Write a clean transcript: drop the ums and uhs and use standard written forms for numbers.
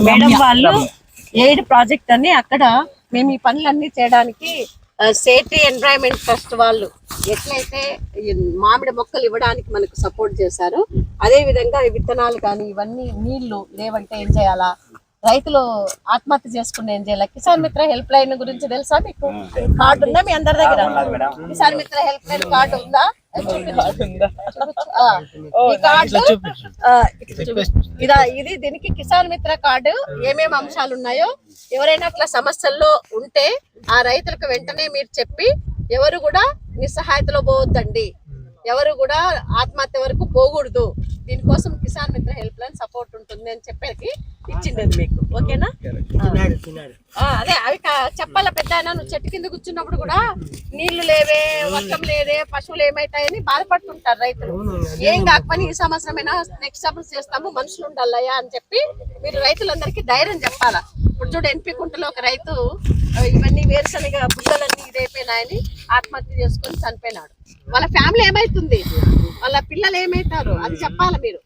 Madam వాళ్ళు aid project అని అక్కడ మేము ఈ పనులన్నీ చేయడానికి సేఫ్టీ ఎన్విరాన్మెంట్ ట్రస్ట్ వాళ్ళు ఎట్లయితే మామిడి మొక్కలు ఇవ్వడానికి మనకు సపోర్ట్ చేశారు, అదే విధంగా విత్తనాలు కానీ ఇవన్నీ నీళ్లు లేవంటే ఏం చేయాలా, రైతులు ఆత్మహత్య చేసుకుని ఏం చేయాలి, కిసాన్ మిత్ర హెల్ప్ లైన్ గురించి తెలుసా మీకు? కార్డు ఉందా మీ అందరి దగ్గర? కిసాన్ మిత్ర హెల్ప్ లైన్ కార్డు ఉందా? ఇది దీనికి కిసాన్ మిత్ర కార్డు ఏమేమి అంశాలు ఉన్నాయో ఎవరైనా అట్లా సమస్యల్లో ఉంటే ఆ రైతులకు వెంటనే మీరు చెప్పి ఎవరు కూడా నిస్సహాయతలో పోవద్దండి, ఎవరు కూడా ఆత్మహత్య వరకు పోకూడదు, దీనికోసం కిసాన్ మిత్ర హెల్ప్ లైన్ సపోర్ట్ ఉంటుంది అని చెప్పేసి ఇచ్చిండేది మీకు. ఓకేనా? అదే అవి చెప్పాల పెద్ద నువ్వు చెట్టు కింద కూర్చున్నప్పుడు కూడా నీళ్లు లేవే, వర్షం లేదే, పశువులు ఏమైతాయని బాధపడుతుంటారు రైతులు. ఏం కాకపోయినా ఈ సంవత్సరమైనా నెక్స్ట్ సంవత్సరం చేస్తాము, మనుషులు ఉండాలయ్యా అని చెప్పి మీరు రైతులందరికీ ధైర్యం చెప్పాలా. ఇప్పుడు చూడు ఎన్పి కుంటలో ఒక రైతు ఇవన్నీ వేరుశనగ బుగ్గలన్నీ ఇదైపోయినాయని ఆత్మహత్య చేసుకొని చనిపోయినాడు. వాళ్ళ ఫ్యామిలీ ఏమైతుంది, వాళ్ళ పిల్లలు ఏమైతారు అది చెప్పాలి మీరు.